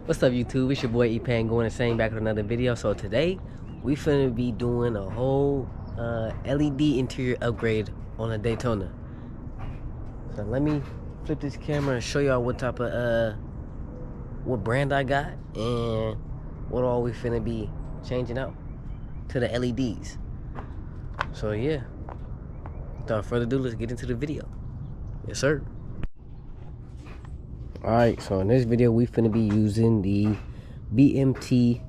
What's up, YouTube? It's your boy E-Pan going insane back with another video. So today we finna be doing a whole LED interior upgrade on a Daytona. So let me flip this camera and show y'all what type of what brand I got and what all we finna be changing out to the LEDs. So yeah, without further ado, let's get into the video. Yes sir. Alright, so in this video we finna be using the BMT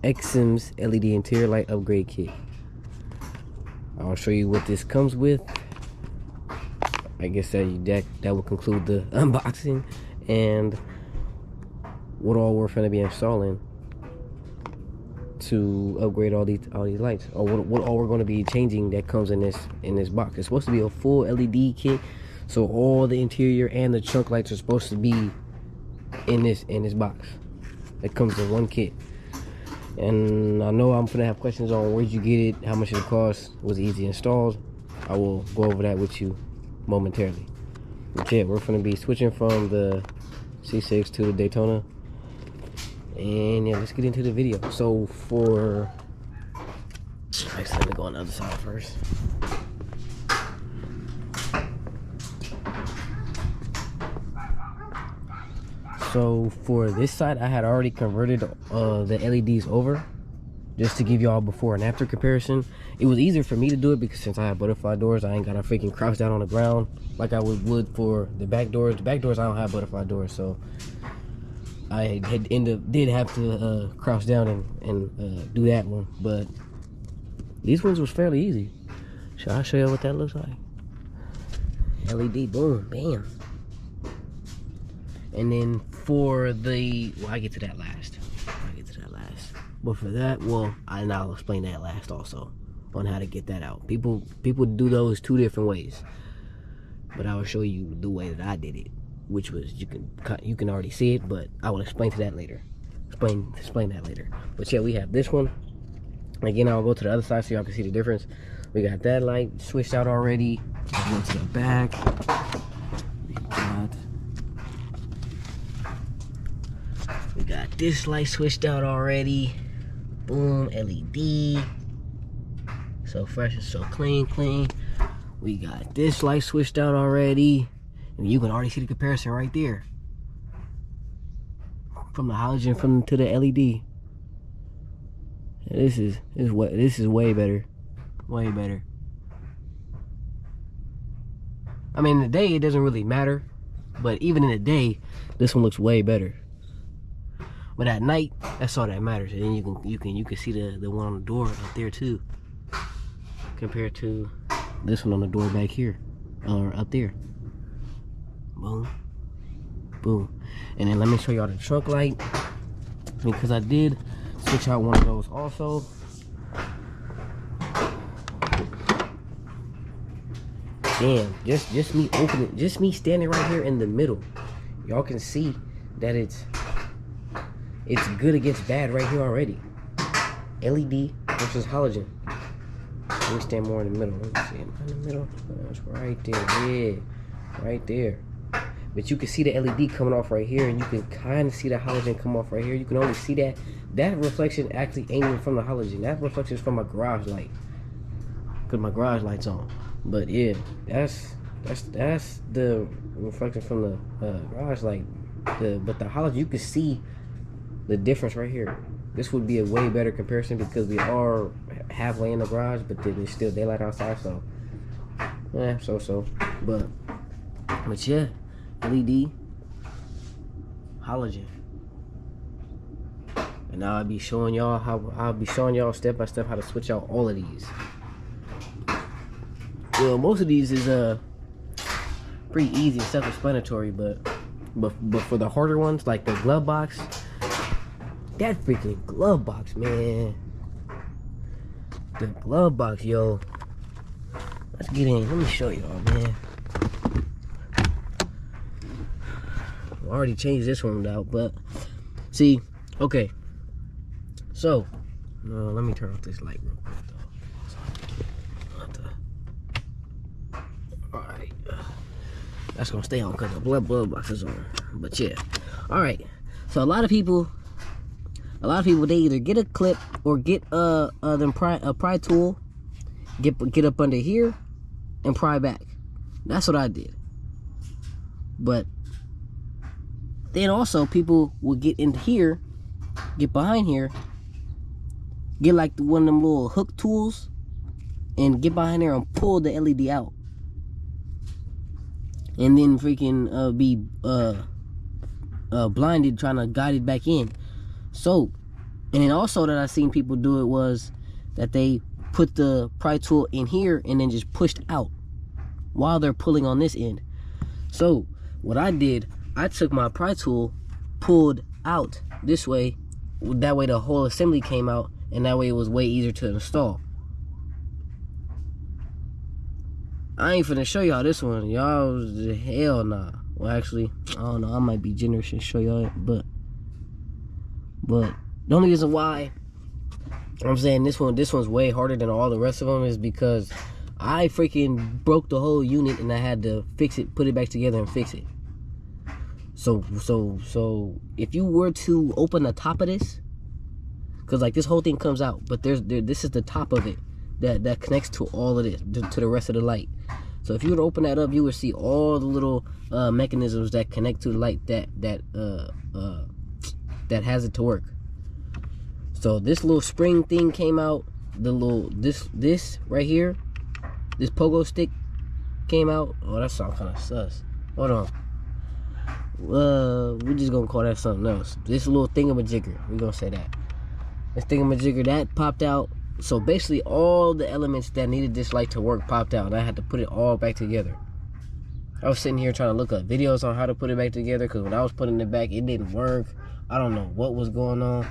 XM's LED interior light upgrade kit. I'll show you what this comes with. I guess that will conclude the unboxing and what all we're finna be installing to upgrade all these lights, or what all we're going to be changing that comes in this box. It's supposed to be a full LED kit, so all the interior and the trunk lights are supposed to be in this box. It comes in one kit. And I know I'm gonna have questions on where'd you get it, how much it cost, was it easy installed. I will go over that with you momentarily. But yeah, we're gonna be switching from the C6 to the Daytona. And yeah, let's get into the video. So actually, let me go on the other side first. So for this side, I had already converted the LEDs over, just to give y'all before and after comparison. It was easier for me to do it because since I have butterfly doors, I ain't gotta freaking crouch down on the ground like I would for the back doors. The back doors, I don't have butterfly doors, so I did have to crouch down and do that one. But these ones was fairly easy. Shall I show you what that looks like? LED, boom, bam. And then for the, well, I get to that last. But for that, well, I'll explain that last also on how to get that out. People do those two different ways, but I will show you the way that I did it, which was you can already see it, but I will explain that later. Explain that later. But yeah, we have this one. Again, I'll go to the other side so y'all can see the difference. We got that light switched out already. I'll go to the back. We got this light switched out already. Boom, LED. So fresh and so clean. We got this light switched out already. And you can already see the comparison right there. From the halogen to the LED. This is way better. Way better. I mean, in the day it doesn't really matter, but even in the day, this one looks way better. But at night, that's all that matters. And then you can see the one on the door up there too, compared to this one on the door back here, or up there. Boom, boom. And then let me show y'all the trunk light, because I did switch out one of those also. Damn, just me opening, just me standing right here in the middle, y'all can see that it's good against bad right here already. LED versus halogen. Let me stand more in the middle. Let me see, am I in the middle? That's right there, yeah, right there. But you can see the LED coming off right here, and you can kind of see the halogen come off right here. You can only see that reflection actually ain't even from the halogen. That reflection is from my garage light, cause my garage light's on. But yeah, that's the reflection from the garage light. But the halogen, you can see the difference right here. This would be a way better comparison because we are halfway in the garage, but then it's still daylight outside, so yeah, so. But yeah, LED, halogen. And now I'll be showing y'all step by step how to switch out all of these. Well, most of these is pretty easy and self-explanatory, but for the harder ones, like the glove box, that freaking glove box, man. The glove box, yo. Let's get in. Let me show y'all, man. I already changed this one out, but see, okay. So, let me turn off this light real quick, though. Alright. That's gonna stay on because the blood box is on. But yeah. Alright. So a lot of people they either get a clip or get a pry tool, get up under here and pry back. That's what I did. But then also people will get in here, get behind here, get like one of them little hook tools and get behind there and pull the LED out. And then freaking be blinded trying to guide it back in. So, and then also that I seen people do it was that they put the pry tool in here and then just pushed out while they're pulling on this end. So what I did, I took my pry tool, pulled out this way, that way the whole assembly came out, and that way it was way easier to install. I ain't finna show y'all this one, y'all. Hell nah. Well, actually, I don't know, I might be generous and show y'all it, but the only reason why I'm saying this one's way harder than all the rest of them is because I freaking broke the whole unit and I had to fix it, put it back together and fix it. So if you were to open the top of this, because like this whole thing comes out, but this is the top of it that connects to all of this, to the rest of the light. So if you were to open that up, you would see all the little mechanisms that connect to the light that has it to work. So this little spring thing came out. The little this right here, this pogo stick came out. Oh, that sounds kind of sus. Hold on. We're just gonna call that something else. This little thingamajigger, we're gonna say that. This thingamajigger that popped out. So basically, all the elements that needed this light to work popped out, and I had to put it all back together. I was sitting here trying to look up videos on how to put it back together, because when I was putting it back, it didn't work. I don't know what was going on.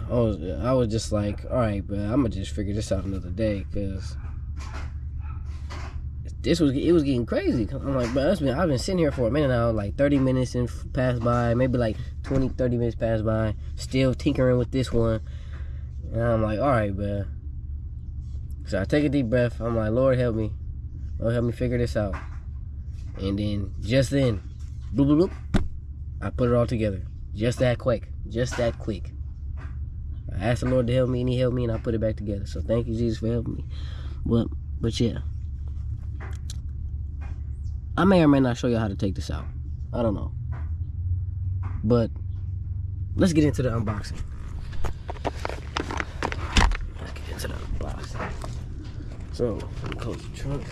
I was just like, all right, but I'm gonna just figure this out another day, because it was getting crazy. I'm like, bro, I've been sitting here for a minute now, like 30 minutes and passed by, maybe like 20, 30 minutes passed by, still tinkering with this one. And I'm like, all right, bro. So I take a deep breath. I'm like, Lord help me. Lord help me figure this out. And then, just then, bloop, bloop, bloop, I put it all together. Just that quick. Just that quick. I asked the Lord to help me, and He helped me, and I put it back together. So thank you, Jesus, for helping me. But yeah. I may or may not show you how to take this out. I don't know. But let's get into the unboxing. So, close the trunk.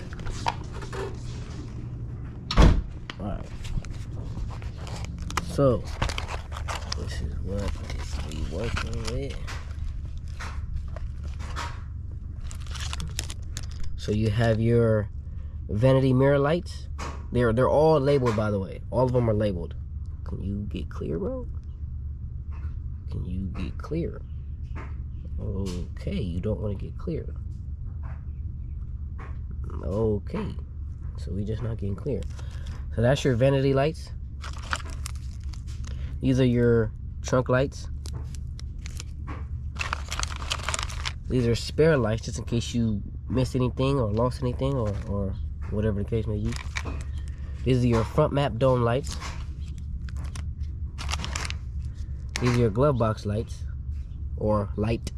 Alright. So, this is what we working with. So you have your vanity mirror lights. They're all labeled, by the way. All of them are labeled. Can you get clear, bro? Can you get clear? Okay, you don't want to get clear. Okay, so we just not getting clear. So that's your vanity lights. These are your trunk lights. These are spare lights, just in case you missed anything or lost anything or whatever the case may be. These are your front map dome lights. These are your glove box lights, or light.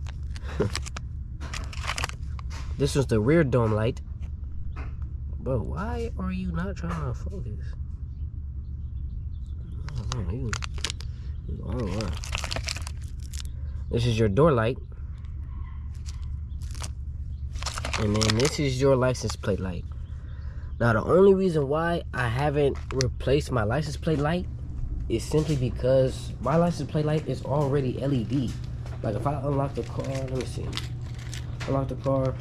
This was the rear dome light. Bro, why are you not trying to focus? Oh, man, this is your door light. And then this is your license plate light. Now, the only reason why I haven't replaced my license plate light is simply because my license plate light is already LED. Like, if I unlock the car, let me see. Unlock the car.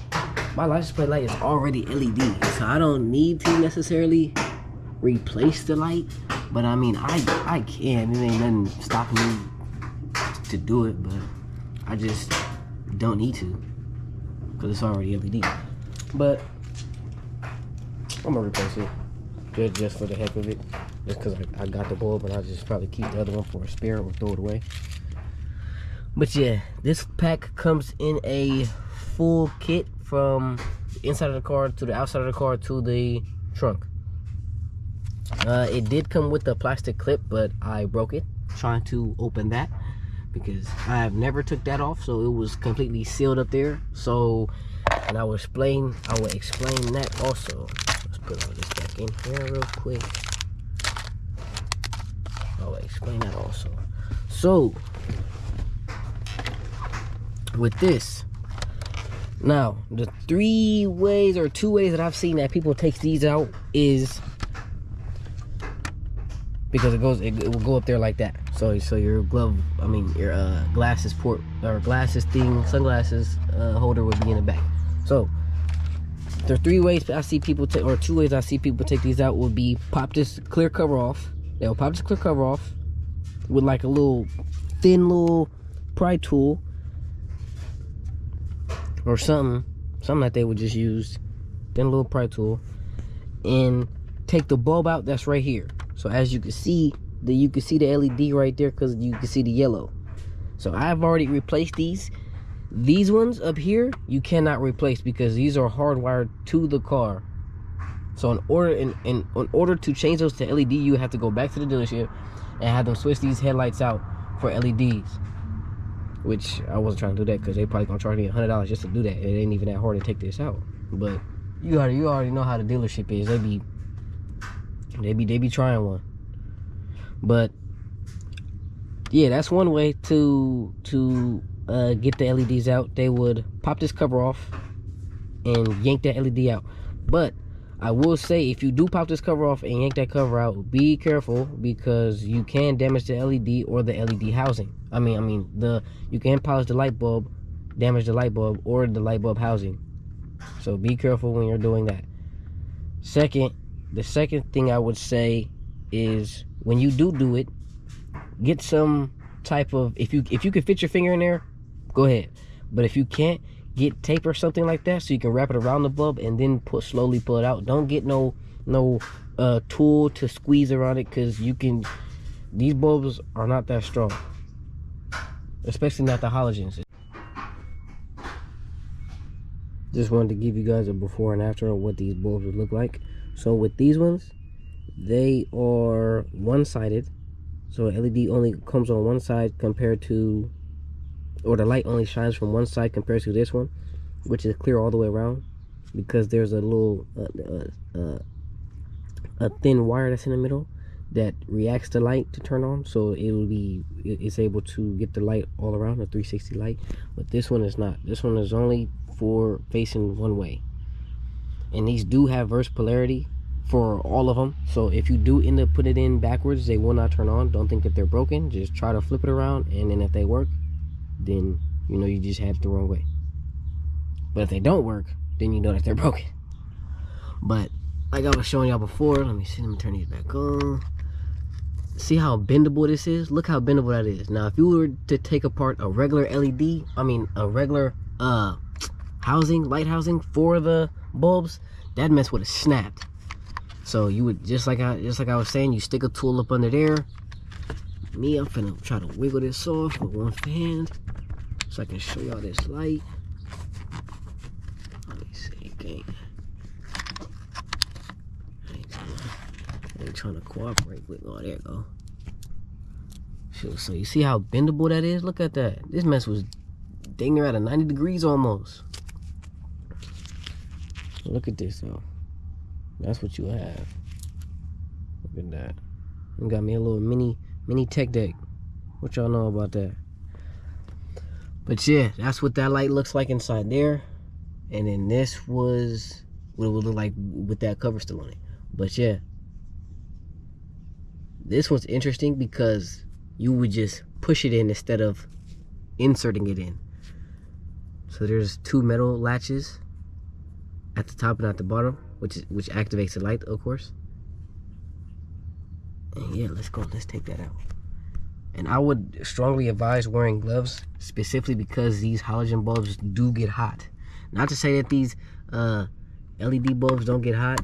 My license plate light is already LED, so I don't need to necessarily replace the light. But I mean, I can. It ain't nothing stopping me to do it, but I just don't need to because it's already LED. But I'm gonna replace it just for the heck of it, just because I got the bulb, but I'll just probably keep the other one for a spare or throw it away. But yeah, this pack comes in a full kit from the inside of the car to the outside of the car to the trunk. It did come with a plastic clip, but I broke it trying to open that because I've never took that off, so it was completely sealed up there. So, and I will explain that also. Let's put all this back in here real quick. I will explain that also. So, with this, now the 3 ways or 2 ways that I've seen that people take these out is because it will go up there like that. So your glove, your glasses port or glasses thing, sunglasses holder would be in the back. So there are 3 ways I see people take, or 2 ways I see people take these out would be pop this clear cover off. They'll pop this clear cover off with like a little thin little pry tool or something that they would just use, thin little pry tool, and take the bulb out that's right here. So as you can see, you can see the LED right there because you can see the yellow. So I've already replaced these. These ones up here you cannot replace because these are hardwired to the car. So in order to change those to LED, you have to go back to the dealership and have them switch these headlights out for LEDs. Which I wasn't trying to do that because they probably gonna charge me $100 just to do that. It ain't even that hard to take this out. But you already know how the dealership is. They be trying one. But yeah, that's one way to get the LEDs out. They would pop this cover off and yank that LED out. But I will say, if you do pop this cover off and yank that cover out, be careful because you can damage the LED or the LED housing. You can polish the light bulb, damage the light bulb or the light bulb housing. So be careful when you're doing that. The second thing I would say is when you do it, get some type of, if you can fit your finger in there, go ahead. But if you can't, get tape or something like that so you can wrap it around the bulb and then slowly pull it out. Don't get no tool to squeeze around it because these bulbs are not that strong, especially not the halogens. Just wanted to give you guys a before and after of what these bulbs would look like. So with these ones, they are one-sided, so LED only comes on one side compared to, or the light only shines from one side compared to this one, which is clear all the way around because there's a little a thin wire that's in the middle that reacts to light to turn on, so it's able to get the light all around, the 360 light. But this one is not. This one is only for facing one way, and these do have reverse polarity for all of them. So if you do end up putting it in backwards, they will not turn on. Don't think that they're broken. Just try to flip it around, and then if they work, then you know you just had it the wrong way. But if they don't work, then you know that they're broken. But like I was showing y'all before, let me turn these back on. See how bendable this is? Look how bendable that is. Now if you were to take apart a regular LED, a regular light housing for the bulbs, that mess would have snapped. So you would, just like I was saying, you stick a tool up under there. I'm finna try to wiggle this off with one hand so I can show y'all this light. Let me see, okay. I ain't trying to cooperate with. Oh, there you go. So you see how bendable that is? Look at that. This mess was dang near at 90 degrees almost. Look at this though. That's what you have. Look at that. You got me a little mini tech deck. What y'all know about that? But yeah, that's what that light looks like inside there. And then this was what it would look like with that cover still on it. But yeah, this one's interesting because you would just push it in instead of inserting it in. So there's 2 metal latches at the top and at the bottom, which activates the light, of course. And yeah, let's take that out. And I would strongly advise wearing gloves, specifically because these halogen bulbs do get hot. Not to say that these LED bulbs don't get hot,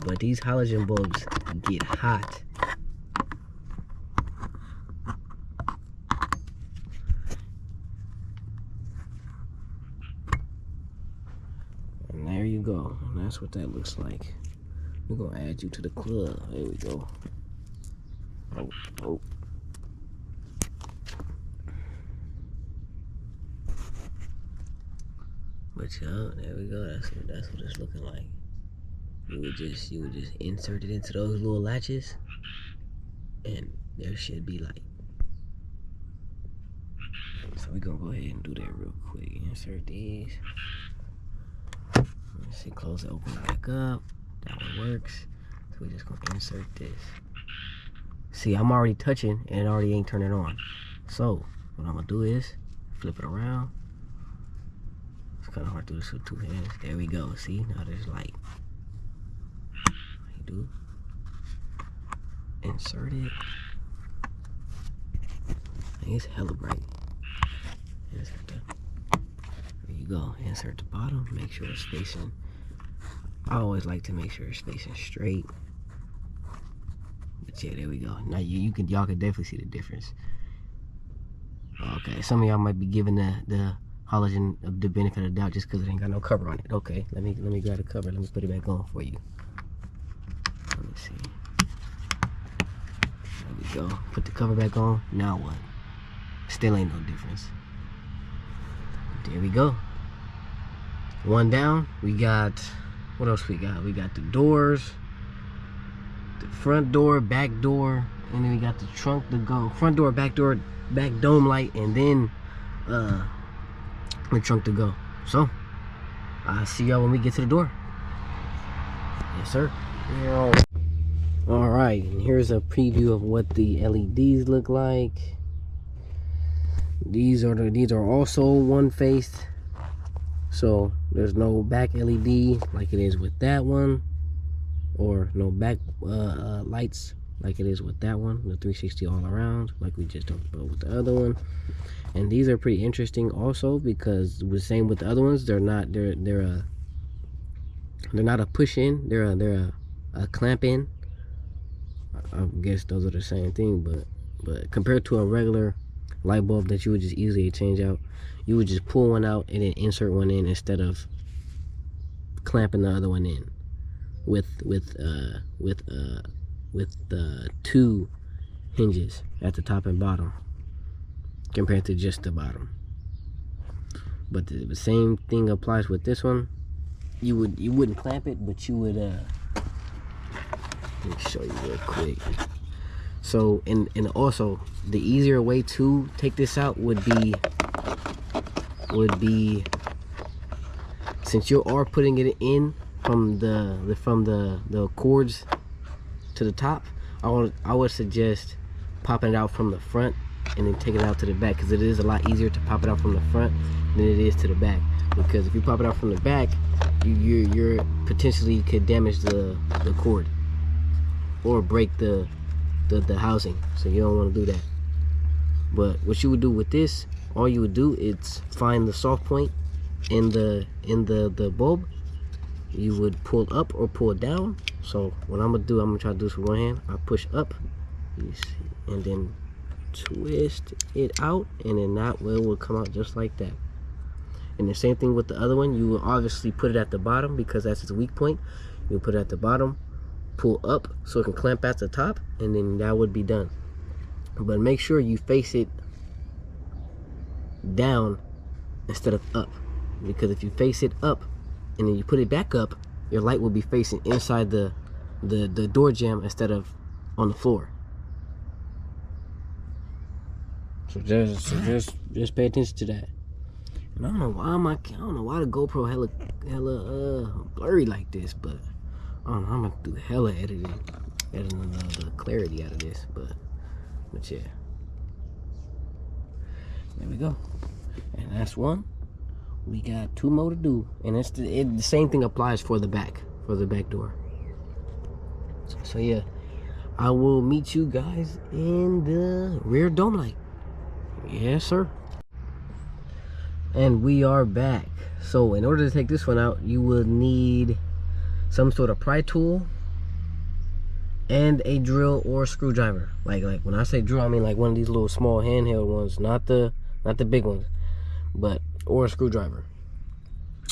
but these halogen bulbs get hot. And there you go. And that's what that looks like. We're gonna add you to the club. There we go. Oh. But yeah, there we go. That's what it's looking like. You would just insert it into those little latches, and there should be light. So we're gonna go ahead and do that real quick. Insert these. Let's see, close it, open it back up. That one works. So we're just gonna insert this. See, I'm already touching and it already ain't turning on. So what I'm gonna do is flip it around. It's kind of hard to do this with 2 hands. There we go. See, now there's light. You do insert it. It's hella bright. Insert the, there you go. Insert the bottom. Make sure it's facing. I always like to make sure it's facing straight. But yeah, there we go. Now y'all can definitely see the difference. Okay, some of y'all might be giving the halogen the benefit of the doubt just because it ain't got no cover on it. Okay, let me grab the cover. Let me put it back on for you. Let me see. There we go. Put the cover back on. Now what? Still ain't no difference. There we go. One down. We got, what else we got? We got the doors, the front door, back door, and then we got the trunk to go. Front door, back dome light, and then the trunk to go. So I'll see y'all when we get to the door. Yes, sir. All right, and here's a preview of what the LEDs look like. These are also one-faced, so there's no back LED like it is with that one, or no back lights like it is with that one. The 360 all around, like we just talked about with the other one. And these are pretty interesting also because the same with the other ones. They're not a push in. They're a clamp in. I guess those are the same thing, but compared to a regular light bulb that you would just easily change out, you would just pull one out and then insert one in instead of clamping the other one in with the 2 hinges at the top and bottom compared to just the bottom. But the same thing applies with this one. You wouldn't clamp it, but you would let me show you real quick. So, and also, the easier way to take this out would be, since you are putting it in from the cords to the top, I would suggest popping it out from the front and then take it out to the back, because it is a lot easier to pop it out from the front than it is to the back. Because if you pop it out from the back, you're potentially could damage the cord or break the housing, so you don't want to do that. But what you would do with this, all you would do is find the soft point in the bulb. You would pull up or pull down. So what I'm gonna try to do this with one hand. I push up, you see, and then twist it out, and then that way it will come out just like that. And the same thing with the other one. You will obviously put it at the bottom because that's its weak point. You put it at the bottom, pull up so it can clamp at the top, and then that would be done. But make sure you face it down instead of up, because if you face it up and then you put it back up, your light will be facing inside the door jamb instead of on the floor. So just pay attention to that. And I don't know why the GoPro hella blurry like this, but I'm gonna do hella editing the clarity out of this, but yeah, there we go. And that's one. We got 2 more to do, and the same thing applies for the back door. So yeah, I will meet you guys in the rear dome light. Yes, sir. And we are back. So in order to take this one out, you will need some sort of pry tool and a drill or screwdriver. Like when I say drill, I mean like one of these little small handheld ones, not the big ones, or a screwdriver.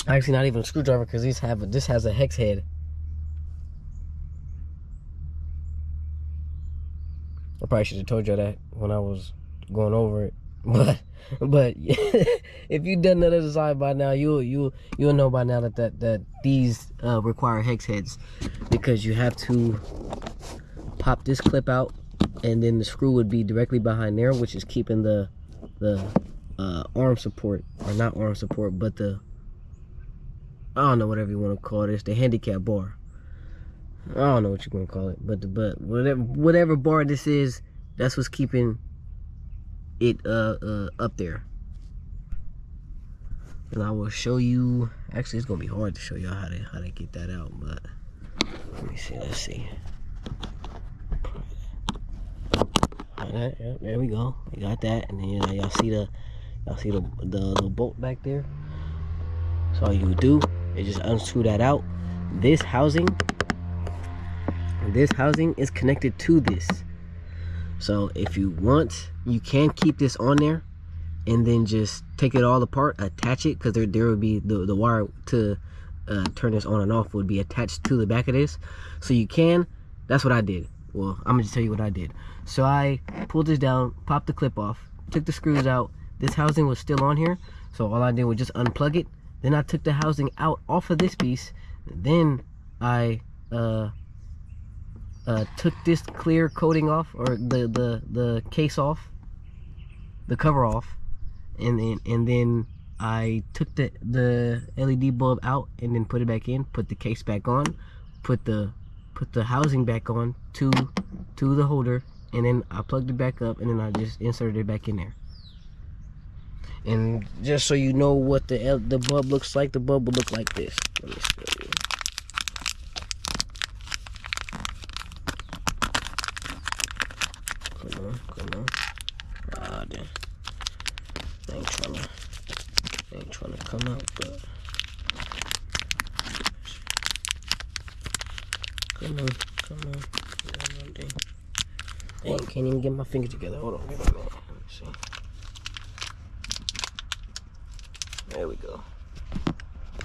Actually, not even a screwdriver, because this has a hex head. I probably should have told you that when I was going over it, but if you've done the other side by now, you'll know by now that these require hex heads, because you have to pop this clip out, and then the screw would be directly behind there, which is keeping the arm support, or not arm support, but the, I don't know, whatever you want to call this, the handicap bar. I don't know what you're gonna call it, but whatever bar this is, that's what's keeping it up there. And I will show you. Actually, it's gonna be hard to show you how to get that out, but let me see. Let's see. Alright, yeah, there we go. We got that, and then y'all see the bolt back there. So all you would do is just unscrew that out. This housing is connected to this. So if you want, you can keep this on there and then just take it all apart, attach it, because there would be the wire to turn this on and off would be attached to the back of this. So you can, that's what I did. Well, I'm gonna just tell you what I did. So I pulled this down, popped the clip off, took the screws out. This housing was still on here, so all I did was just unplug it. Then I took the housing out off of this piece. Then I took this clear coating off, or the case off, the cover off, and then I took the LED bulb out and then put it back in, put the case back on, put the housing back on to the holder, and then I plugged it back up, and then I just inserted it back in there. And just so you know what the bulb looks like, the bulb will look like this. Let me show you. Come on. Ah, damn. Ain't trying to come out, but come on. Dang, can't even get my fingers together. Hold on, give me a minute. Let me see. There we go.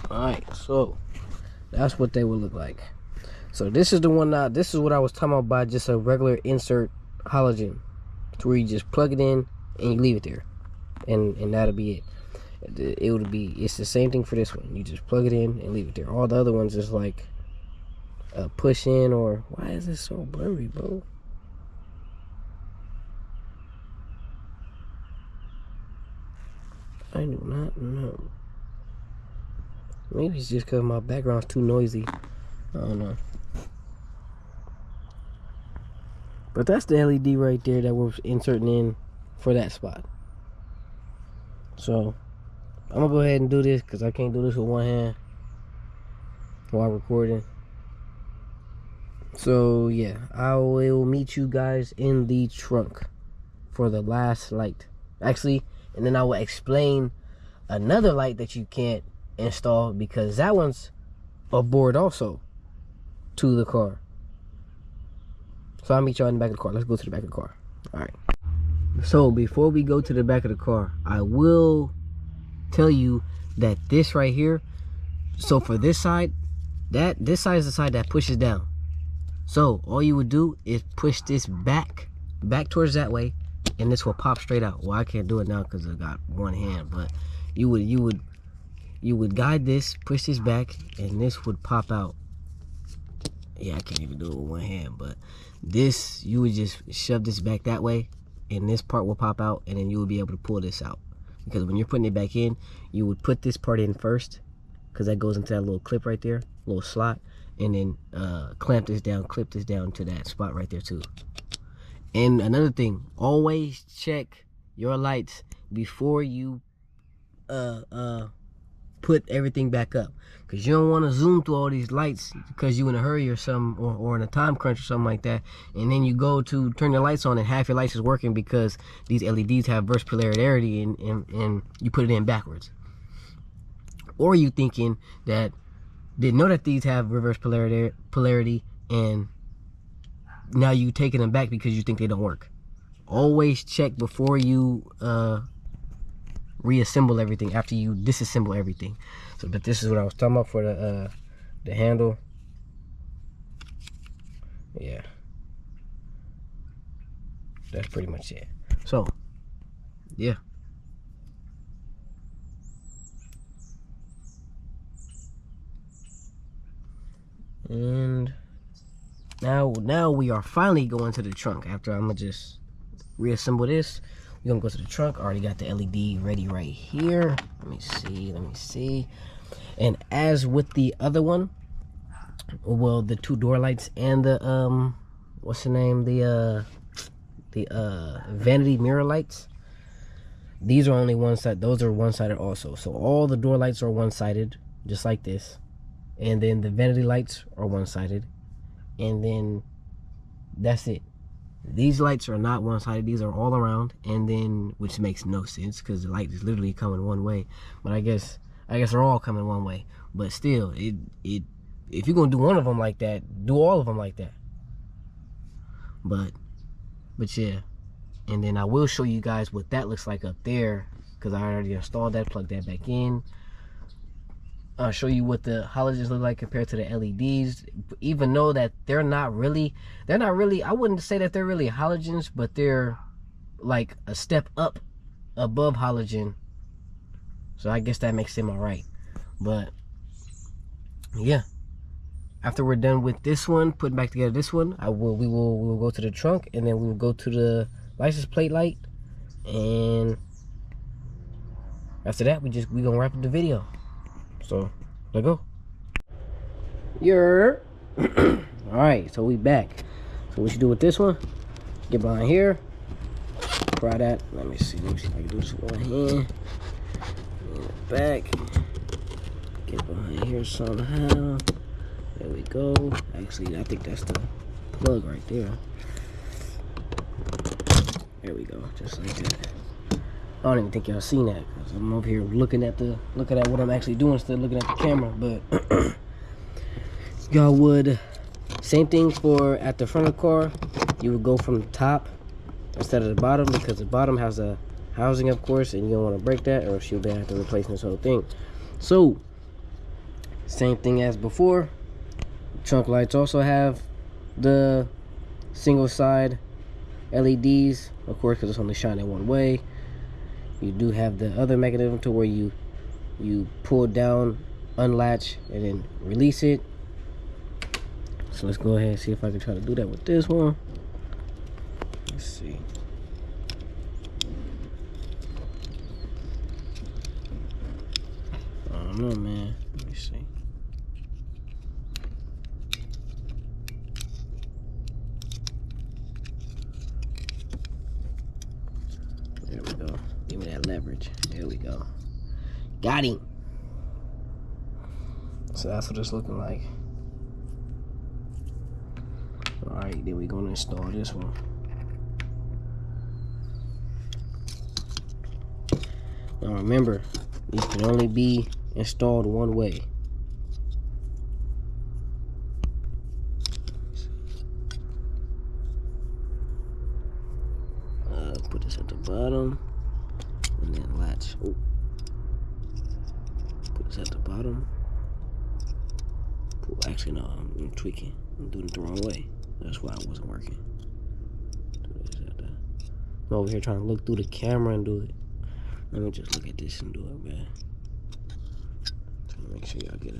Alright, so that's what they would look like. So this is the one now. This is what I was talking about by just a regular insert halogen, to where you just plug it in and you leave it there, and that'll be it. It's the same thing for this one. You just plug it in and leave it there. All the other ones is like a push in, or why is this so blurry, bro? I do not know. Maybe it's just because my background's too noisy. I don't know. But that's the LED right there that we're inserting in for that spot. So I'm gonna go ahead and do this, because I can't do this with one hand while recording. So yeah, I will meet you guys in the trunk for the last light. Actually, and then I will explain another light that you can't install, because that one's aboard also to the car. So I'll meet y'all in the back of the car. Let's go to the back of the car. Alright. So before we go to the back of the car, I will tell you that this right here, so for this side, this side is the side that pushes down. So all you would do is push this back towards that way, and this will pop straight out. Well, I can't do it now because I got one hand, but you would guide this, push this back, and this would pop out. Yeah, I can't even do it with one hand, but this, you would just shove this back that way, and this part will pop out, and then you will be able to pull this out. Because when you're putting it back in, you would put this part in first, because that goes into that little clip right there, little slot, and then clamp this down, clip this down to that spot right there too. And another thing, always check your lights before you put everything back up, because you don't want to zoom through all these lights because you in a hurry or something, or in a time crunch or something like that, and then you go to turn your lights on and half your lights is working because these LEDs have reverse polarity, and you put it in backwards. Or you thinking that didn't know that these have reverse polarity, and now you taking them back because you think they don't work. Always check before you reassemble everything, after you disassemble everything. So, but this is what I was talking about for the handle. Yeah. that's pretty much it. So, yeah. And now we are finally going to the trunk. After I'm gonna just reassemble this, we're gonna go to the trunk. I already got the LED ready right here. Let me see. And as with the other one, well, the two door lights and the what's the name, the vanity mirror lights, these are only one side. Those are one-sided also. So all the door lights are one-sided, just like this, and then the vanity lights are one-sided, and then that's it. These lights are not one-sided. These are all around, and then, which makes no sense because the light is literally coming one way. But I guess they're all coming one way. But still, if you're gonna do one of them like that, do all of them like that. But yeah. And then I will show you guys what that looks like up there, because I already installed that, plugged that back in. I'll show you what the halogens look like compared to the LEDs, even though that they're not really, I wouldn't say that they're really halogens, but they're like a step up above halogen. So I guess that makes them all right. But yeah, after we're done with this one, putting back together this one, we will go to the trunk, and then we will go to the license plate light, and after that we gonna wrap up the video. So let's go. All right, so we back. So what you do with this one, get behind here, try that. Let me see if I can do this with one hand. In the back, get behind here somehow. There we go. Actually, I think that's the plug right there. There we go, just like that. I don't even think y'all seen that, because I'm over here looking at what I'm actually doing instead of looking at the camera. But y'all would, same thing for at the front of the car, you would go from the top instead of the bottom, because the bottom has a housing, of course, and you don't want to break that, or else you'll have to replace this whole thing. So same thing as before, trunk lights also have the single side LEDs, of course, because it's only shining one way. You do have the other mechanism to where you pull down, unlatch, and then release it. So let's go ahead and see if I can try to do that with this one. Let's see. I don't know, man. Let me see. There we go. Give me that leverage. There we go. Got him. So that's what it's looking like. Alright, then we're going to install this one. Now remember, these can only be installed one way. Put this at the bottom, and then latch. Oh. Put this at the bottom. Actually, no, I'm tweaking. I'm doing it the wrong way. That's why it wasn't working. I'm over here trying to look through the camera and do it. Let me just look at this and do it, man. Trying to make sure y'all get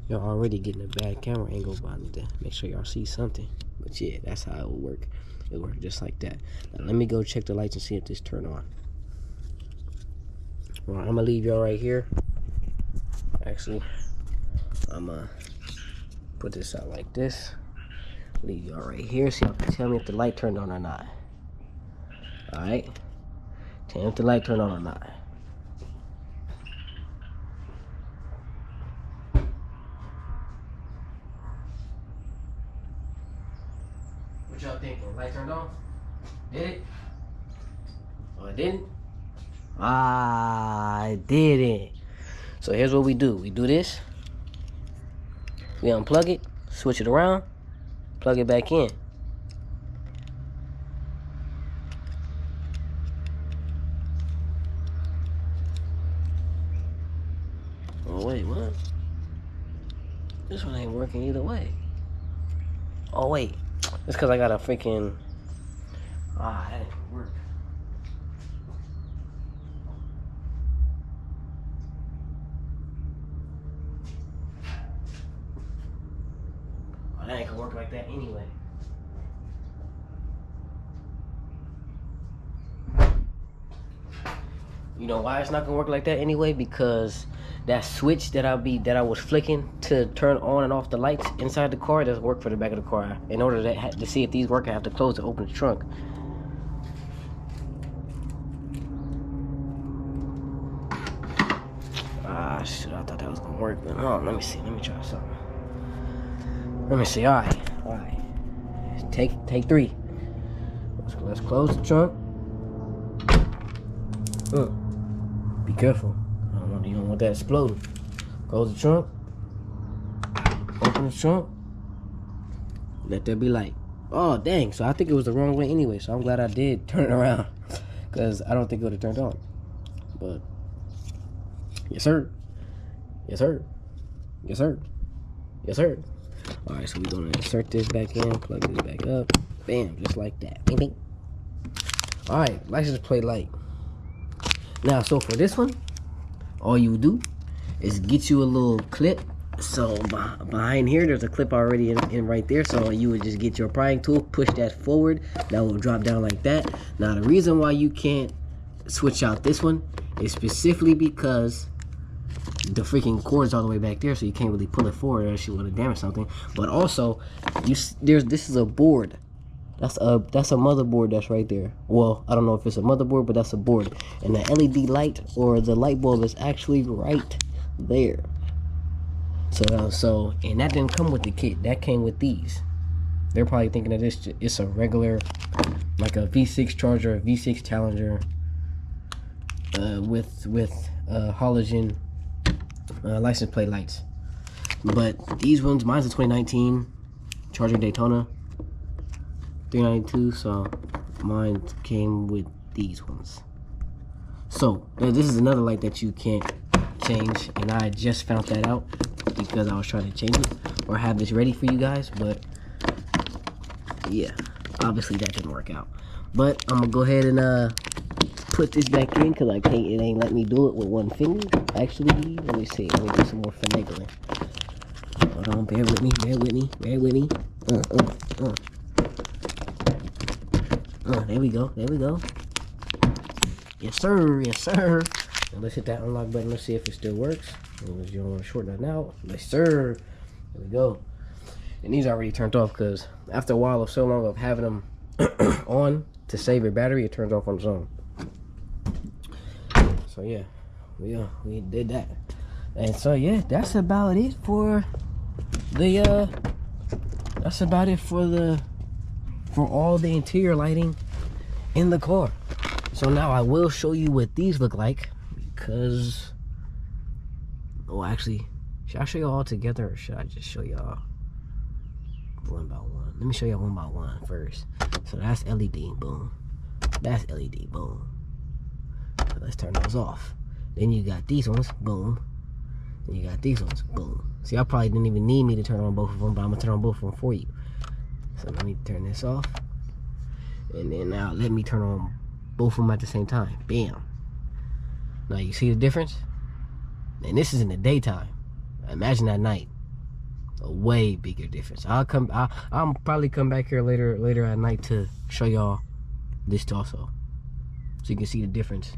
y'all already getting a bad camera angle, but I need to make sure y'all see something. But yeah, that's how it will work. It worked just like that. Now let me go check the lights and see if this turned on. Well, I'm gonna leave y'all right here. Actually, I'm gonna put this out like this. Leave y'all right here so y'all can tell me if the light turned on or not. Alright? Tell me if the light turned on or not. What y'all think? The light turned on? Did it? Oh, it didn't? Ah, it didn't. So here's what we do. We do this. We unplug it, switch it around, plug it back in. Oh wait, what? This one ain't working either way. Oh wait, it's because I got a freaking Ah, that didn't work. Oh, that ain't gonna work like that anyway. You know why it's not gonna work like that anyway? Because that switch that I was flicking to turn on and off the lights inside the car doesn't work for the back of the car. In order to see if these work, I have to close and open the trunk. Ah, shit! I thought that was gonna work, but let me see. Let me try something. Let me see. All right. Take 3. Let's close the trunk. Be careful. You don't want that exploding. Close the trunk. Open the trunk. Let there be light. Oh, dang. So I think it was the wrong way anyway. So I'm glad I did turn it around. Because I don't think it would have turned on. But, yes, sir. Yes, sir. Yes, sir. Yes, sir. Alright, so we're going to insert this back in. Plug this back up. Bam. Just like that. Bing, bing. Alright, license plate light. Now, so for this one, all you do is get you a little clip. So behind here, there's a clip already in right there. So you would just get your prying tool, push that forward. That will drop down like that. Now, the reason why you can't switch out this one is specifically because the freaking cord's all the way back there, so you can't really pull it forward unless you want to damage something. But also, this is a board. That's a motherboard that's right there. Well, I don't know if it's a motherboard, but that's a board. And the LED light or the light bulb is actually right there. So and that didn't come with the kit. That came with these. They're probably thinking that it's a regular, like a V6 charger, a V6 Challenger, with halogen license plate lights. But these ones, mine's a 2019 Charger Daytona 392, so mine came with these ones. So this is another light that you can't change, and I just found that out because I was trying to change it or have this ready for you guys, but yeah, obviously that didn't work out. But I'm gonna go ahead and put this back in because it ain't let me do it with one finger. Actually, let me see. Let me do some more finagling. Hold on, bear with me. There we go. Yes, sir. Now let's hit that unlock button. Let's see if it still works. Unless you don't want to shorten that out. Yes, sir. There we go. And these are already turned off because after a while of so long of having them on to save your battery, it turns off on its own. So yeah, we did that. And so yeah, that's about it for all the interior lighting in the car. So now I will show you what these look like because, oh, actually, should I show you all together or should I just show y'all one by one? Let me show y'all one by one first. So that's LED, boom. That's LED, boom. So let's turn those off. Then you got these ones, boom. Then you got these ones, boom. See, I probably didn't even need me to turn on both of them, but I'm gonna turn on both of them for you. So let me turn this off. And then now let me turn on both of them at the same time. Bam. Now you see the difference? And this is in the daytime. Imagine at night. A way bigger difference. I'll probably come back here later at night to show y'all this also, so you can see the difference.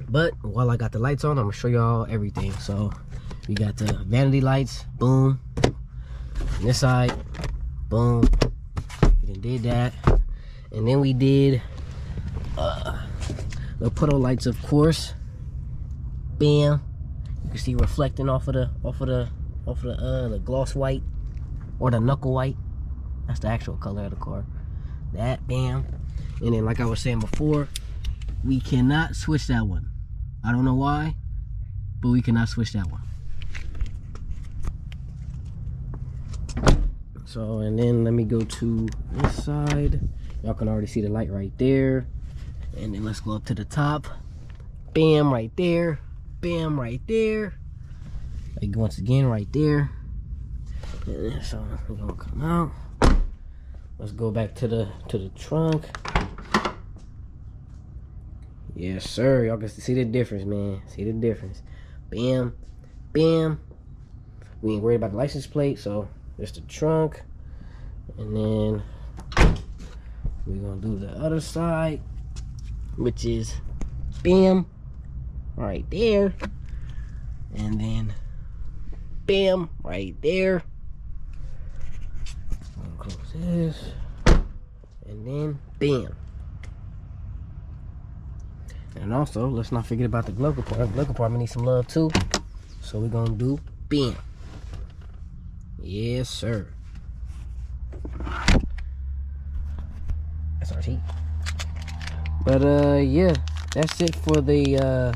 But while I got the lights on, I'm gonna show y'all everything. So we got the vanity lights, boom. On this side, boom. We done did that, and then we did the puddle lights, of course. Bam. You can see reflecting off of the gloss white or the knuckle white. That's the actual color of the car. That, bam. And then, like I was saying before, we cannot switch that one. I don't know why, but we cannot switch that one. So, and then let me go to this side. Y'all can already see the light right there. And then let's go up to the top. Bam, right there. Bam, right there. Like once again, right there. And so we're gonna come out. Let's go back to the trunk. Yes, sir. Y'all can see the difference, man. See the difference. Bam, bam. We ain't worried about the license plate, so just the trunk. And then we're gonna do the other side, which is bam, right there. And then bam, right there. Close this. And then bam. And also, let's not forget about the glove compartment. Glove compartment needs some love too. So we're gonna do bam. Yes, sir. SRT. But yeah, that's it for the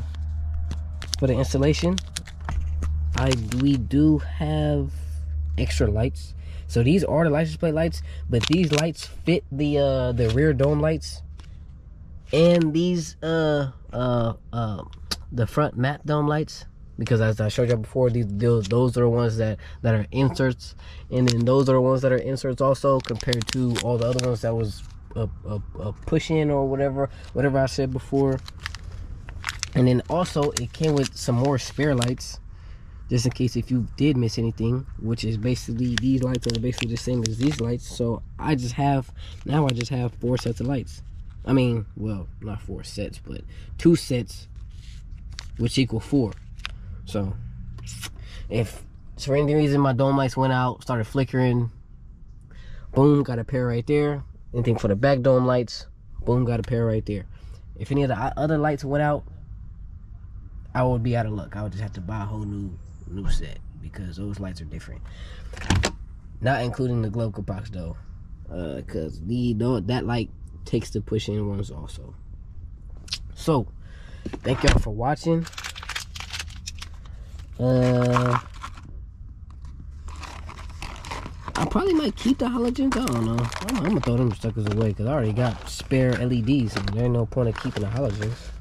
installation. We do have extra lights. So these are the license plate lights, but these lights fit the rear dome lights. And these the front matte dome lights, because as I showed you before, those are the ones that are inserts, and then those are the ones that are inserts also, compared to all the other ones that was a push in or whatever I said before. And then also it came with some more spare lights, just in case if you did miss anything, which is basically these lights are basically the same as these lights. So I just have 4 sets of lights. I mean, well, not 4 sets, but 2 sets, which equal 4. So, if for any reason my dome lights went out, started flickering, boom, got a pair right there. Anything for the back dome lights, boom, got a pair right there. If any of the other lights went out, I would be out of luck. I would just have to buy a whole new set, because those lights are different. Not including the glove box though, because that light takes the push-in ones also. So, thank y'all for watching. I probably might keep the halogens. I don't know. I'm gonna throw them suckers away, because I already got spare LEDs, and there ain't no point of keeping the halogens.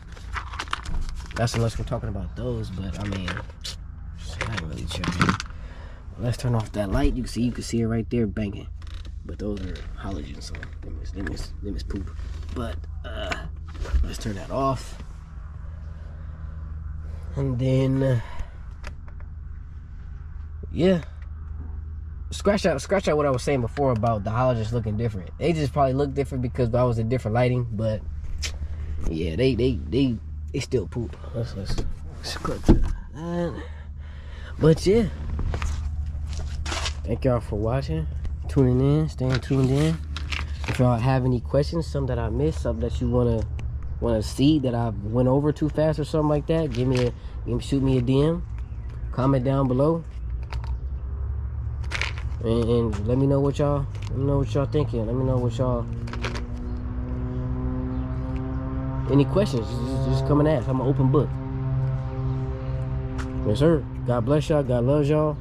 That's unless we're talking about those, but I mean, I ain't really tripping. Let's turn off that light. You can see it right there banging. But those are halogens, so them is poop. But let's turn that off. And then yeah. Scratch out what I was saying before about the halogens looking different. They just probably look different because I was in different lighting, but yeah, they still poop. Let's cut to that. But yeah, thank y'all for watching, tuning in, staying tuned in. If y'all have any questions, something that I missed, something that you wanna see that I went over too fast or something like that, shoot me a DM, comment down below, and let me know what y'all thinking. Let me know what y'all, any questions, just come and ask. I'm an open book. Yes, sir. God bless y'all. God loves y'all.